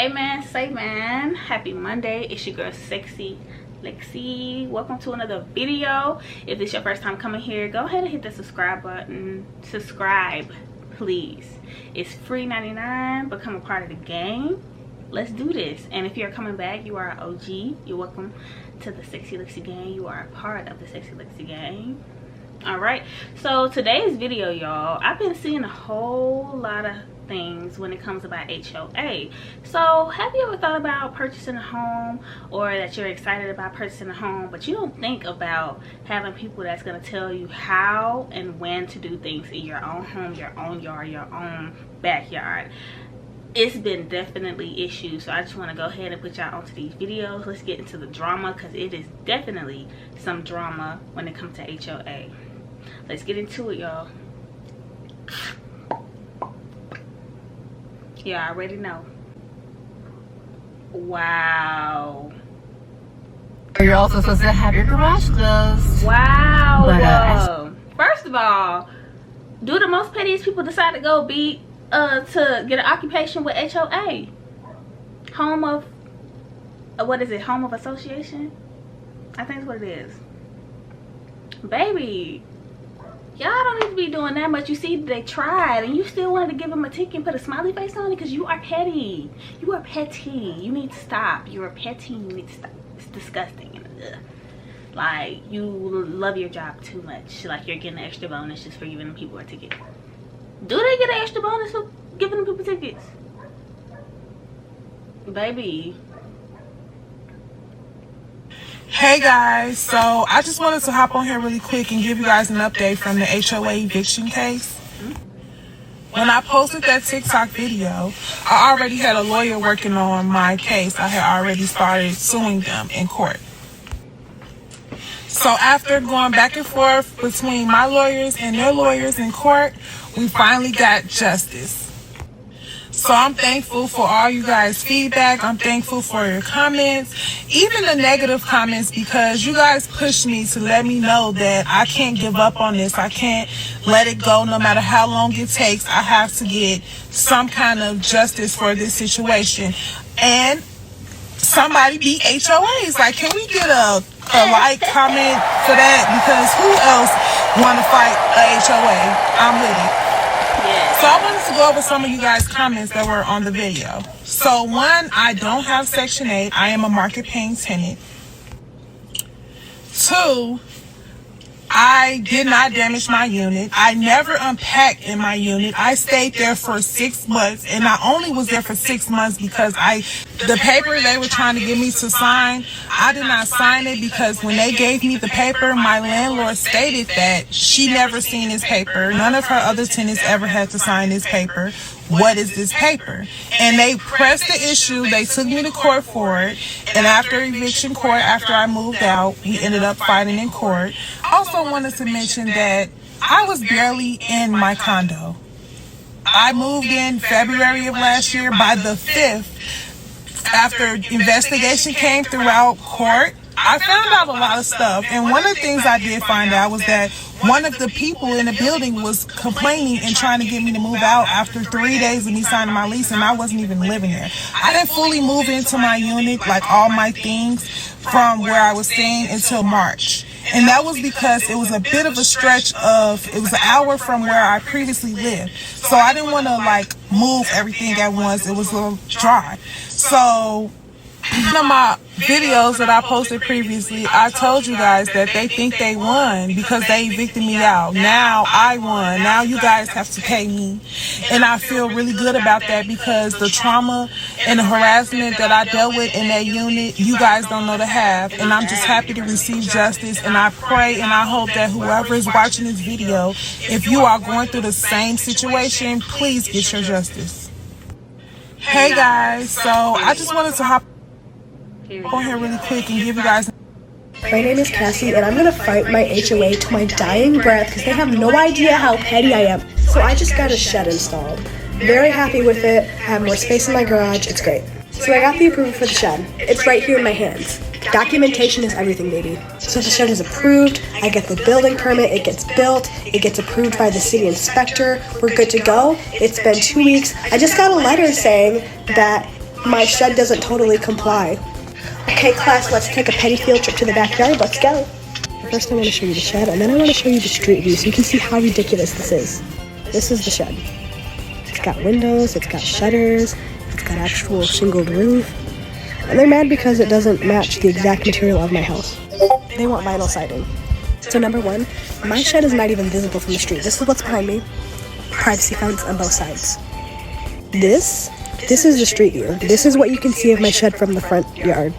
Amen. Say man. Happy Monday. It's your girl Sexy Lexi. Welcome to another video. If it's your first time coming here, go ahead and hit the subscribe button. Subscribe, please. It's free 99. Become a part of the gang. Let's do this. And if you're coming back, you are an OG. You're welcome to the Sexy Lexi gang. You are a part of the Sexy Lexi gang. All right, so today's video, y'all, I've been seeing a whole lot of things when it comes about HOA. So have you ever thought about purchasing a home, or that you're excited about purchasing a home, but you don't think about having people that's going to tell you how and when to do things in your own home, your own yard, your own backyard? It's been definitely issues, so I just want to go ahead and put y'all onto these videos. Let's get into the drama, because it is definitely some drama when it comes to HOA. Let's get into it, y'all. Yeah, I already know. Wow. You're also supposed to have your garage closed. Wow. But, first of all, do the most pettiest people decide to go be to get an occupation with HOA? Home of what is it? Home of Association? I think that's what it is. Baby, y'all don't need to be doing that much. You see, they tried and you still wanted to give them a ticket and put a smiley face on it because you are petty. You are petty. You need to stop. You're a petty. You need to stop. It's disgusting. Ugh. Like, you love your job too much. Like, you're getting an extra bonus just for giving people a ticket. Do they get an extra bonus for giving people tickets? Baby. Hey guys, so I just wanted to hop on here really quick and give you guys an update from the HOA eviction case. When I posted that TikTok video, I already had a lawyer working on my case. I had already started suing them in court. So after going back and forth between my lawyers and their lawyers in court, we finally got justice. So I'm thankful for all you guys' feedback. I'm thankful for your comments, even the negative comments, because you guys pushed me to let me know that I can't give up on this. I can't let it go no matter how long it takes. I have to get some kind of justice for this situation. And somebody beat HOAs. Like, can we get a like comment for that? Because who else want to fight a HOA? I'm with it. So I wanted to go over some of you guys' comments that were on the video. So one, I don't have Section 8. I am a market paying tenant. Two, I did not damage my unit. I never unpacked in my unit. I stayed there for 6 months, and I only was there for 6 months because the paper they were trying to get me to sign, I did not sign it because when they gave me the paper, my landlord stated that she never seen this paper. None of her other tenants ever had to sign this paper. What is this paper? And they pressed the issue. They took me to court for it. And after eviction court, after I moved out, we ended up fighting in court. Also wanted to mention that I was barely in my condo. I moved in February of last year. By the 5th, after investigation came throughout court, I found out a lot of stuff. And one of the things I did find out was that one of the people in the building was complaining and trying to get me to move out after 3 days of me signing my lease, and I wasn't even living there. I didn't fully move into my unit, like all my things, from where I was staying until March. And that was because it was a bit of a stretch of, it was an hour from where I previously lived. So I didn't want to like move everything at once. It was a little dry. So one of my videos that I posted previously, I told you guys that they think they won because they evicted me out. Now I won. Now you guys have to pay me. And I feel really good about that because the trauma and the harassment that I dealt with in that unit, you guys don't know to have. And I'm just happy to receive justice. And I pray and I hope that whoever is watching this video, if you are going through the same situation, please get your justice. Hey guys, so I just wanted to hop on here really quick and give you guys. My name is Cassie, and I'm gonna fight my HOA to my dying breath because they have no idea how petty I am. So I just got a shed installed. Very happy with it. I have more space in my garage. It's great. So I got the approval for the shed. It's right here in my hands. Documentation is everything, baby. So the shed is approved. I get the building permit. It gets built. It gets approved by the city inspector. We're good to go. It's been 2 weeks. I just got a letter saying that my shed doesn't totally comply. Okay, class, let's take a petty field trip to the backyard. Let's go. First, I want to show you the shed, and then I want to show you the street view so you can see how ridiculous this is. This is the shed. It's got windows, it's got shutters, it's got actual shingled roof. And they're mad because it doesn't match the exact material of my house. They want vinyl siding. So number one, my shed is not even visible from the street. This is what's behind me. Privacy fence on both sides. This is the street view. This is what you can see of my shed from the front yard.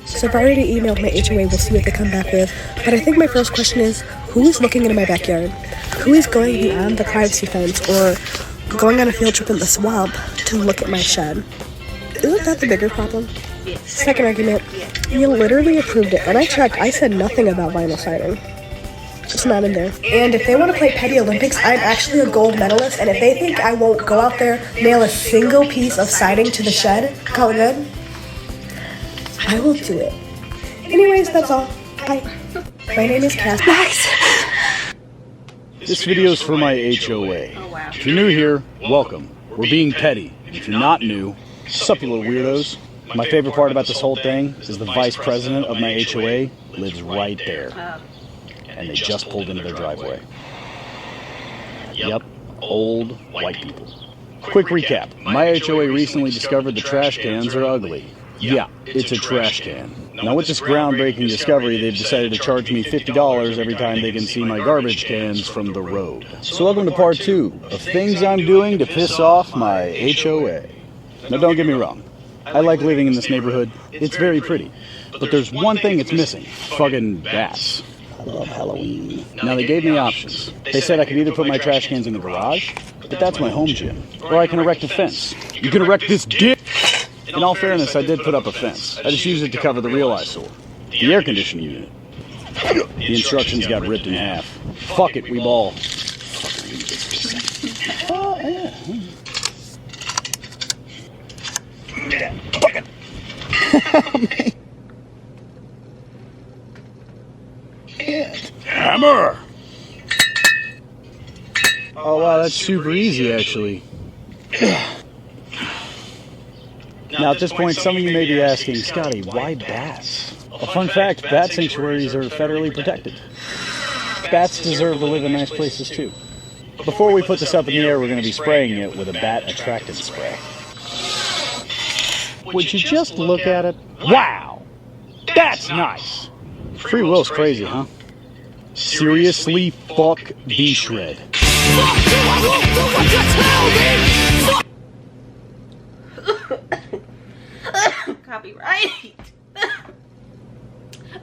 So I've already emailed my HOA, we'll see what they come back with. But I think my first question is, who is looking into my backyard? Who is going beyond the privacy fence or going on a field trip in the swamp to look at my shed? Isn't that the bigger problem? Second argument, you literally approved it. And I checked, I said nothing about vinyl siding. It's not in there. And if they want to play Petty Olympics, I'm actually a gold medalist. And if they think I won't go out there, nail a single piece of siding to the shed, call it good, I will do it. Anyways, that's all. Bye. My name is Cass. This video is for my HOA. If you're new here, welcome. We're being petty. If you're not new, sup you little weirdos. My favorite part about this whole thing is the vice president of my HOA lives right there. And they just pulled into their driveway. Yep, old white people. Quick recap. My HOA recently discovered the trash cans are ugly. Yeah, it's a trash can. Now with this groundbreaking discovery, they've decided to charge me $50 every time they can see my garbage cans from the road. So welcome to part 2 of things I'm doing to piss off my HOA. Now don't get me wrong, I like living in this neighborhood. It's very pretty. But there's one thing it's missing. Fucking bats. I love Halloween. Now they gave me options. They said I could either put my trash cans in the garage, but that's my home gym, or I can erect a fence. You can erect this dick! In all fairness, I did put up a fence. I just used it to cover the real eyesore. The air conditioning unit. The instructions got ripped in half. Fuck it, we ball. Fuck it. Hammer! Oh wow, that's super easy actually. Now at this point, some of you may be asking, Scotty, why bats? A fun fact, bat sanctuaries are federally protected. Bats deserve to live in nice places too. Before we put this up in the air, we're going to be spraying it with a bat attractant spray. Would you just look at it? Wow! That's nice! Free will's crazy, huh? Seriously, fuck V-Shred. Copyright.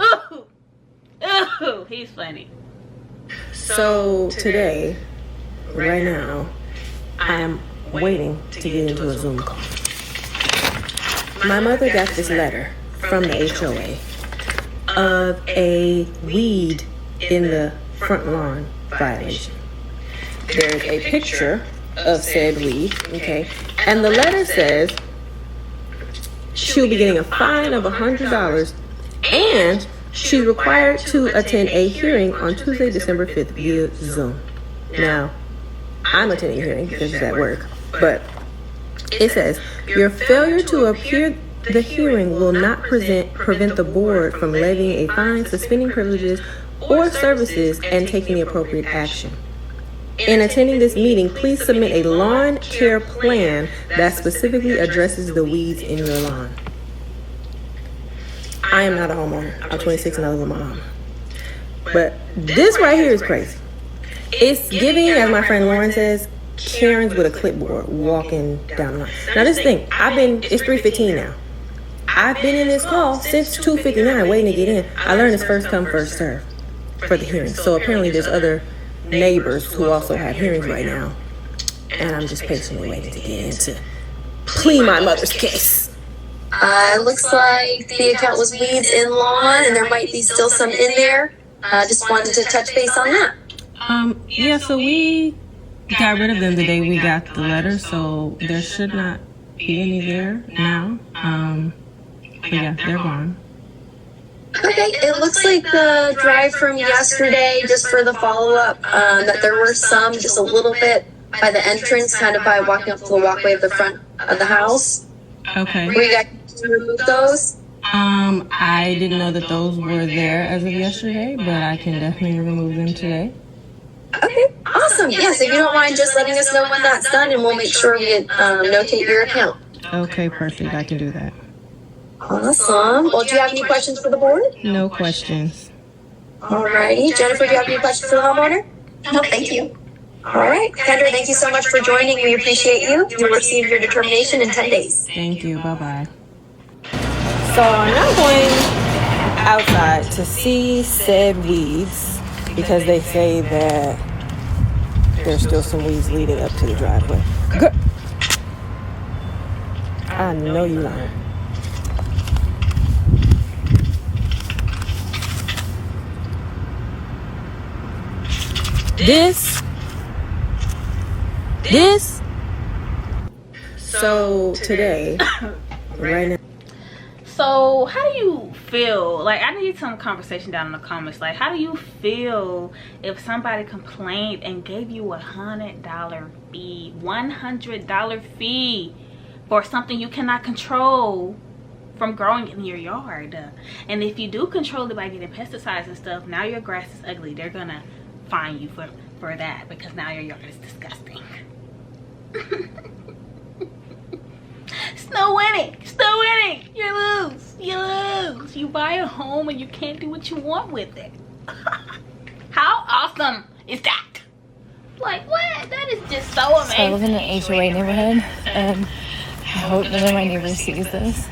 Ooh. Ooh, he's funny. So today, right now, I am waiting to get into a Zoom call. My mother got this letter from the HOA of a weed in the front lawn violation. There's a picture of said weed, okay? And the letter says she'll be getting a fine of $100 and she's required to attend a hearing on Tuesday, December 5th via Zoom. Now, I'm attending a hearing because it's at work, but it says, your failure to appear the hearing will not prevent the board from levying a fine, suspending privileges or services, and taking the appropriate action. In attending this meeting, please submit a lawn care plan that specifically addresses the weeds in your lawn. I am not a homeowner. I'm 26 and I live with my mom. But this right here is crazy. It's giving, as my friend Lauren says, Karens with a clipboard walking down the line. Now this thing, it's 3:15 now. I've been in this call since 2:59 waiting to get in. I learned it's first come, first serve for the hearing. So apparently there's other neighbors who also have hearings right now. And I'm just patiently waiting to get in to plead my mother's case. Looks like the account was weeds in lawn and there might be still some in there. Just wanted to touch base on that. Yeah, so we got rid of them the day we got the letter, so there should not be any there now. But yeah, they're gone. Okay, it looks like the drive from yesterday, just for the follow-up, that there were some just a little bit by the entrance, kind of by walking up the walkway of the front of the house. Okay. Were you guys to remove those? I didn't know that those were there as of yesterday, but I can definitely remove them today. Okay, awesome. Yes, if you don't mind just letting us know when that's done, and we'll make sure we notate your account. Okay, perfect. I can do that. Awesome. Well, do you have any questions for the board? No questions. Alrighty. Jennifer, do you have any questions for the homeowner? No, thank you. All right. Kendra, thank you so much for joining. We appreciate you. You'll receive your determination in 10 days. Thank you. Bye-bye. So I'm now going outside to see said weeds because they say that there's still some weeds leading up to the driveway. I know you lying. This. So today, right now. So how do you feel? Like, I need some conversation down in the comments. Like, how do you feel if somebody complained and gave you $100 fee, $100 fee for something you cannot control from growing in your yard? And if you do control it by getting pesticides and stuff, now your grass is ugly. They're gonna fine you for that because now your yard is disgusting. Snow winning, you lose. You buy a home and you can't do what you want with it. How awesome is that? Like, what? That is just so amazing. So I live in an HOA neighborhood, and I hope none of my neighbors sees this,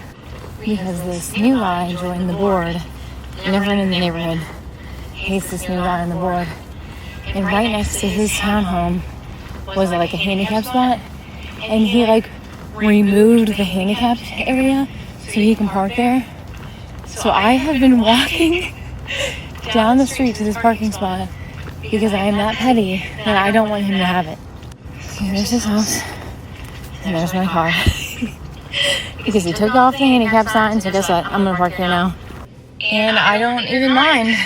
because this new guy joined the board. Everyone in the neighborhood hates this new guy on the board. And right next to his townhome was like a handicap spot, and he like removed the handicapped area so he can park there. So I have been walking down the street to this parking spot because I am that petty that I don't want him to have it. So there's his house, and there's my car. Because he took off the handicap sign, so guess what? I'm gonna park here now. And I don't even mind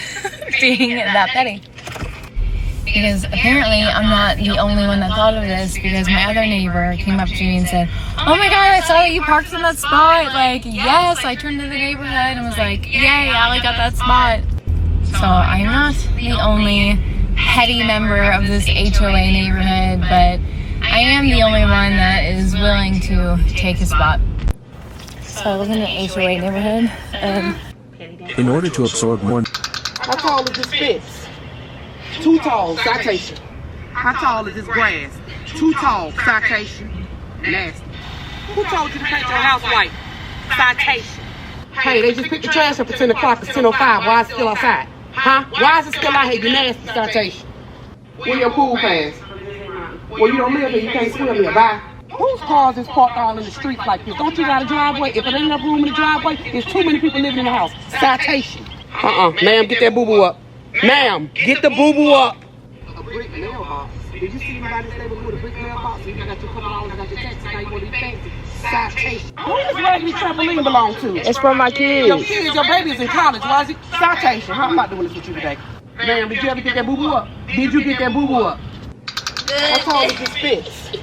being that petty. Because apparently I'm not the only one that thought of this, because my other neighbor came up to me and said, "Oh my god, I saw that you parked in that spot." Like, yes, I turned to the neighborhood and was like, "Yay, Allie got that spot." So I'm not the only petty member of this HOA neighborhood, but I am the only one that is willing to take his spot. So I live in an HOA neighborhood, and In order to absorb more... How tall is this fence? Too tall, citation. How tall is this grass? Too tall, citation. Nasty. Who told you to paint your house white? Citation. Hey, they just picked the trash up at 10 o'clock. It's 10:05. Why is it still outside? Huh? Why is it still out here? You nasty, citation. When your pool pass? Well, you don't live here. You can't swim here. Bye. Whose cars is parked all in the streets like this? Don't you got a driveway? If it ain't enough room in the driveway, there's too many people living in the house. Citation. Ma'am, get that boo-boo up. Ma'am, get the boo-boo up. A brick mailbox. Did you see anybody stay with a brick mailbox? You got your couple dollars, got your taxes, now you want to be fancy. Citation. Who does Raggedy Trampoline belong to? It's from my kids. Your kids, your baby is in college. Why is it? Citation. I'm not doing this with you today. Ma'am, did you ever get that boo-boo up? Did you get that boo-boo up? How tall is this fence?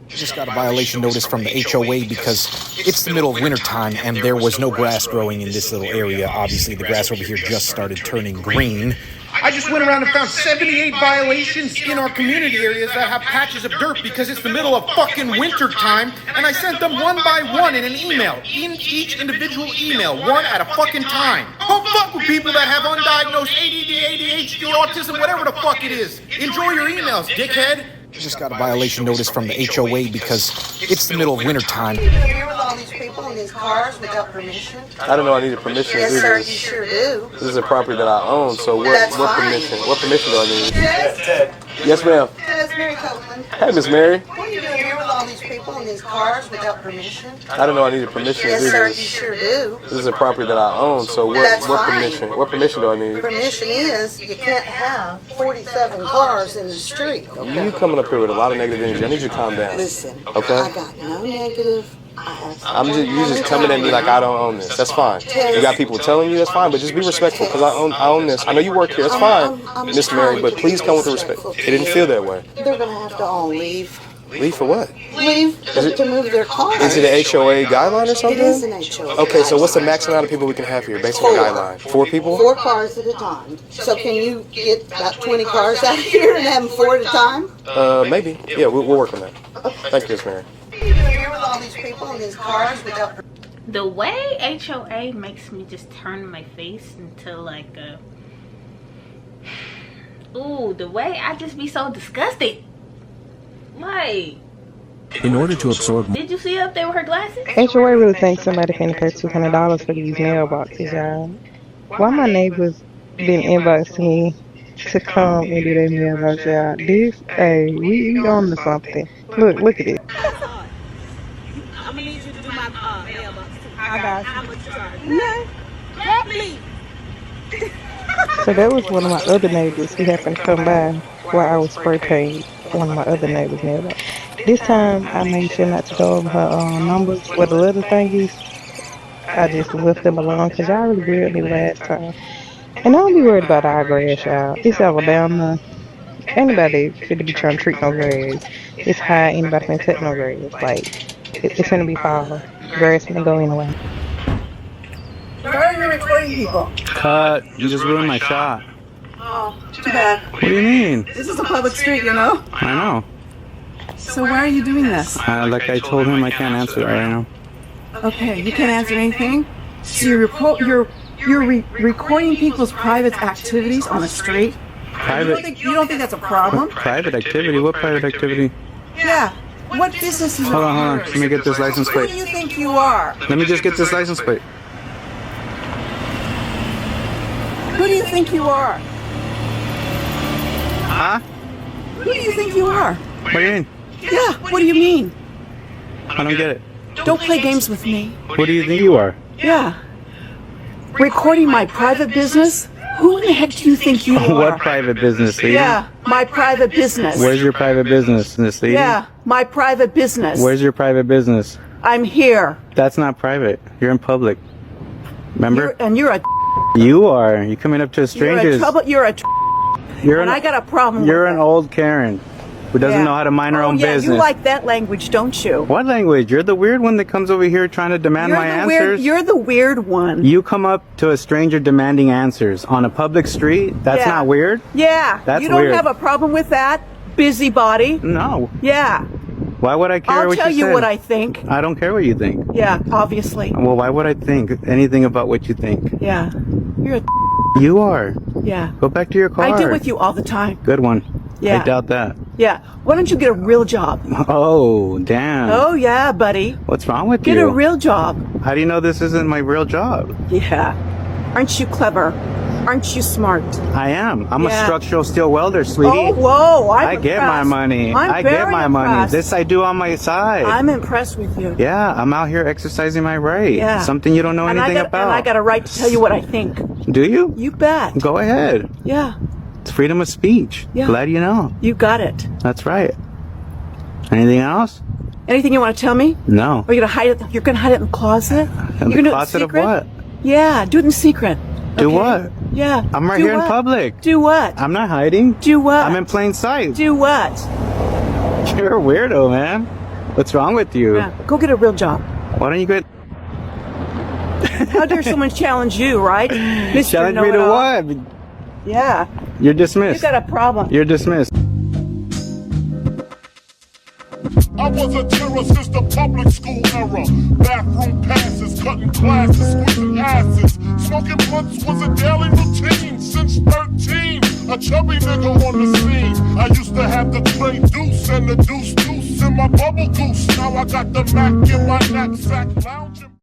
Just got a violation notice from the HOA because it's the middle of winter time and there was no grass growing in this little area. Obviously, the grass over here just started turning green. I just went around and found 78 violations in our community areas that have patches of dirt because it's the middle of fucking winter time, and I sent them one by one in an email, in each individual email, one at a fucking time. Don't fuck with people that have undiagnosed ADD, ADHD, autism, whatever the fuck it is. Enjoy your emails, dickhead. Just got a violation notice from the HOA because it's the middle of winter time. You're here with all these people in these cars without permission? I don't know. I needed permission to do Yes, sir, this. you sure do. This is a property that I own, so what permission? What permission do I need? Yes, Yes, ma'am. That's Mary Copeland. Hey, Miss Mary. What are you doing here with all these people in these cars without permission? I don't know. I needed permission to Yes, do sir, you this. sure do. This is a property that I own, so That's what fine. permission? What permission do I need? Permission is you can't have 47 cars in the street. You coming up here with a lot of negative energy. I need you to calm down. Listen, Okay. I got no negative You just coming at me like I don't own this. That's fine. You got people telling you, that's fine, but just be respectful because I own this. I know you work here, that's fine, Miss Mary, but please come with the respect. It didn't feel that way. They're gonna have to all leave. Leave for what? Leave to move their cars. Is it an HOA guideline or something? It is an HOA. Okay, so what's the max amount of people we can have here based on the guideline? 4 people? 4 cars at a time. So can you get about 20 cars out here and have them 4 at a time? Maybe. Yeah, we'll work on that. Thank you, Miss Mary. Here with all these people in these cars without. The way HOA makes me just turn my face into like a. Ooh, the way I just be so disgusted. Like. In order to absorb. Did you see up there with her glasses? HOA really thinks somebody can pay $200 for these mailboxes, y'all. Why my neighbors been inboxing me to come and do their mailbox, y'all? This, hey, we on to something. Look at it. I'm gonna need you to do my mailbox too. I got you. How much you charge? No. Grab me. So that was one of my other neighbors who happened to come by while I was spray painting one of my other neighbors' mailbox. This time I made sure not to go over her numbers where the little thing is. I just left them alone because y'all really grilled me last time. And I don't be worried about our grass, y'all. It's Alabama. Anybody should be trying to treat no grass. It's high, anybody can touch no grass. Like, it's gonna be fall. Grass gonna go anyway. Why are you recording people? Cut. You just ruined my shot. Oh, too bad. What do you mean? This is a public street, you know? I know. So why are you doing this? Like I told him, I can't answer right now. Okay, you can't answer anything? So you're recording people's private activities on the street? Private? You don't think that's a problem? Private activity? What private activity? Yeah. What business is Hold on. Let me get this license Who plate. do you think you are? Let me just get this license plate. Who do you think you are? Huh? Who do you think you are? What do you mean? Yeah, what do you mean? I don't get it. Don't play games with me. What do you think you are? Yeah. Recording my private business? Who in the heck do you think you are? What private business, lady? Yeah, my private business. Where's your private business, Miss Lady? Yeah, my private business. Where's your private business? I'm here. That's not private. You're in public. Remember? You're a. You are. You're coming up to strangers. I got a problem. You're an old Karen who doesn't know how to mind her own business. You like that language, don't you? What language? You're the weird one that comes over here trying to demand my answers. You're the weird one. You come up to a stranger demanding answers on a public street? That's not weird? Yeah. That's you don't weird. have a problem with that, busybody? No. Yeah. Why would I care what you say? I'll tell you what I think. I don't care what you think. Yeah, obviously. Well, why would I think anything about what you think? Yeah. You're a. You are. Yeah. Go back to your car. I deal with you all the time. Good one. Yeah. I doubt that. Yeah. Why don't you get a real job? Oh, damn. Oh, yeah, buddy. What's wrong with you? Get a real job. How do you know this isn't my real job? Yeah. Aren't you clever? Aren't you smart? I am. I'm a structural steel welder, sweetie. Oh, whoa. I get my money. I get my money. This I do on my side. I'm impressed with you. Yeah, I'm out here exercising my right. Yeah. Something you don't know anything about. And I got a right to tell you what I think. Do you? You bet. Go ahead. Yeah. It's freedom of speech. Yeah. Glad you know. You got it. That's right. Anything else? Anything you want to tell me? No. Are you gonna hide it? You're gonna hide it in the closet? In the closet of what? Yeah, do it in secret. Do what? Yeah. I'm right here in public. Do what? I'm not hiding. Do what? I'm in plain sight. Do what? You're a weirdo, man. What's wrong with you? Yeah. Go get a real job. Why don't you get... How dare someone challenge you, right? Mr. Challenge me to what? Yeah. You're dismissed. You got a problem. You're dismissed. I was a terror since the public school era. Bathroom passes, cutting classes, squeezing asses. Smoking blunts was a daily routine since 13. A chubby nigga on the scene. I used to have the tray deuce and the deuce in my bubble goose. Now I got the Mac in my knapsack lounging.